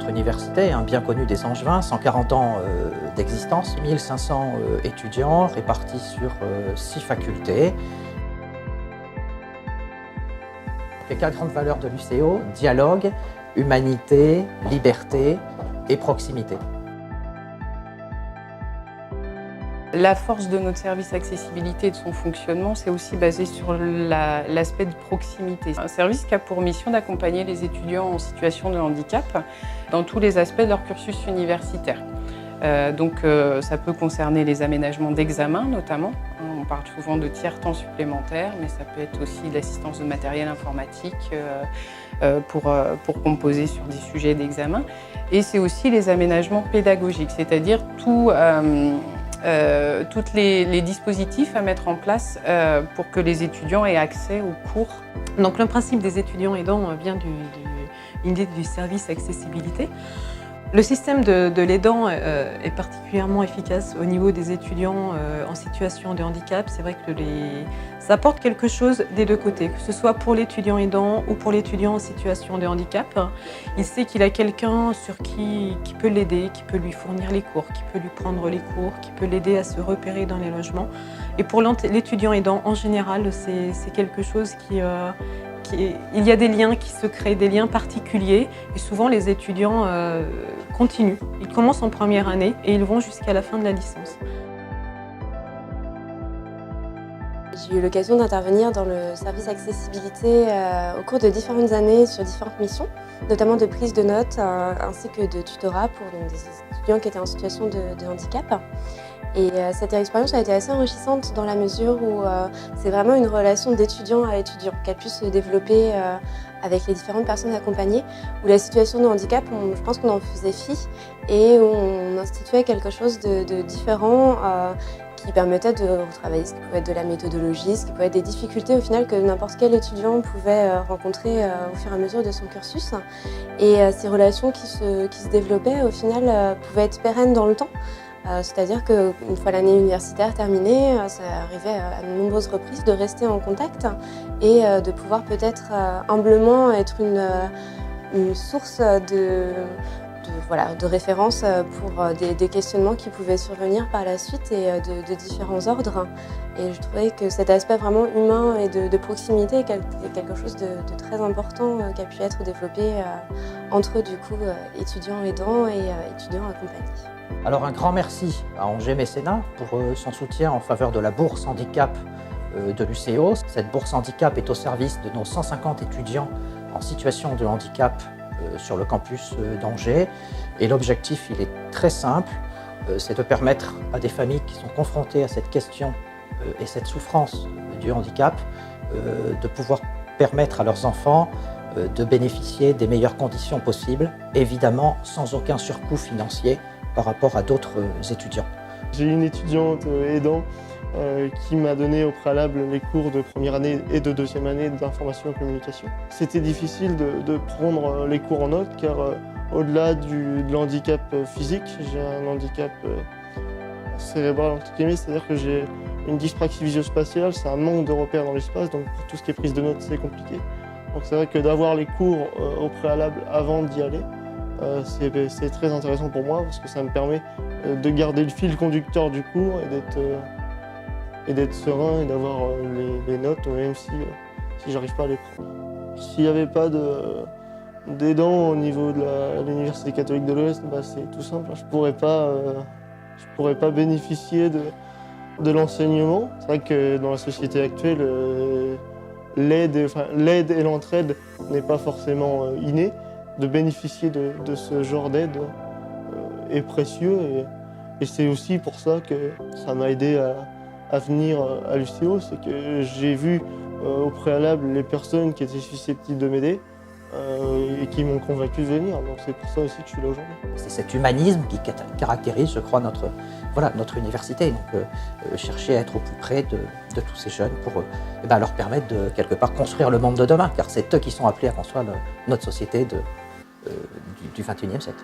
notre université, bien connue des Angevins, 140 ans d'existence, 1500 étudiants répartis sur 6 facultés. Les 4 grandes valeurs de l'UCO, dialogue, humanité, liberté et proximité. La force de notre service accessibilité et de son fonctionnement, c'est aussi basé sur l'aspect de proximité. Un service qui a pour mission d'accompagner les étudiants en situation de handicap dans tous les aspects de leur cursus universitaire. Ça peut concerner les aménagements d'examen notamment. On parle souvent de tiers-temps supplémentaires, mais ça peut être aussi de l'assistance de matériel informatique pour composer sur des sujets d'examen. Et c'est aussi les aménagements pédagogiques, c'est-à-dire tous les dispositifs à mettre en place pour que les étudiants aient accès aux cours. Donc le principe des étudiants aidants vient d'une idée du service accessibilité. Le système de l'aidant est particulièrement efficace au niveau des étudiants en situation de handicap. C'est vrai que ça apporte quelque chose des deux côtés, que ce soit pour l'étudiant aidant ou pour l'étudiant en situation de handicap. Il sait qu'il a quelqu'un qui peut l'aider, qui peut lui fournir les cours, qui peut lui prendre les cours, qui peut l'aider à se repérer dans les logements. Et pour l'étudiant aidant, en général, c'est quelque chose il y a des liens qui se créent, des liens particuliers, et souvent les étudiants continuent. Ils commencent en première année et ils vont jusqu'à la fin de la licence. J'ai eu l'occasion d'intervenir dans le service accessibilité au cours de différentes années sur différentes missions, notamment de prise de notes ainsi que de tutorat pour des étudiants qui étaient en situation de handicap. Et cette expérience a été assez enrichissante dans la mesure où c'est vraiment une relation d'étudiant à étudiant qui a pu se développer avec les différentes personnes accompagnées, où la situation de handicap, je pense qu'on en faisait fi et on instituait quelque chose de différent qui permettait de retravailler ce qui pouvait être de la méthodologie, ce qui pouvait être des difficultés au final que n'importe quel étudiant pouvait rencontrer au fur et à mesure de son cursus. Et ces relations qui se développaient au final pouvaient être pérennes dans le temps. C'est-à-dire qu'une fois l'année universitaire terminée, ça arrivait à de nombreuses reprises de rester en contact et de pouvoir peut-être humblement être une source de référence pour des questionnements qui pouvaient survenir par la suite et de différents ordres. Et je trouvais que cet aspect vraiment humain et de proximité est quelque chose de très important qui a pu être développé entre du coup étudiants aidants et étudiants accompagnés. Alors un grand merci à Angers Mécénat pour son soutien en faveur de la bourse handicap de l'UCO. Cette bourse handicap est au service de nos 150 étudiants en situation de handicap sur le campus d'Angers. Et l'objectif, il est très simple, c'est de permettre à des familles qui sont confrontées à cette question et cette souffrance du handicap de pouvoir permettre à leurs enfants de bénéficier des meilleures conditions possibles, évidemment sans aucun surcoût financier par rapport à d'autres étudiants. J'ai une étudiante aidant qui m'a donné au préalable les cours de première année et de deuxième année d'information et communication. C'était difficile de prendre les cours en note car au-delà de l'handicap physique, j'ai un handicap cérébral entre guillemets, c'est-à-dire que j'ai une dyspraxie visuospatiale, c'est un manque de repères dans l'espace, donc pour tout ce qui est prise de notes, c'est compliqué. Donc c'est vrai que d'avoir les cours au préalable avant d'y aller, c'est très intéressant pour moi parce que ça me permet de garder le fil conducteur du cours et d'être serein et d'avoir les notes même si j'arrive pas à les prendre. S'il n'y avait pas d'aidants au niveau de l'Université catholique de l'Ouest, c'est tout simple, je pourrais pas bénéficier de l'enseignement. C'est vrai que dans la société actuelle, l'aide et l'entraide n'est pas forcément innée. De bénéficier de ce genre d'aide est précieux et c'est aussi pour ça que ça m'a aidé à venir à l'UCO, c'est que j'ai vu au préalable les personnes qui étaient susceptibles de m'aider et qui m'ont convaincu de venir, donc c'est pour ça aussi que je suis là aujourd'hui. C'est cet humanisme qui caractérise, je crois, notre université, donc chercher à être au plus près de tous ces jeunes pour leur permettre de quelque part construire le monde de demain, car c'est eux qui sont appelés à construire notre société du XXIe siècle.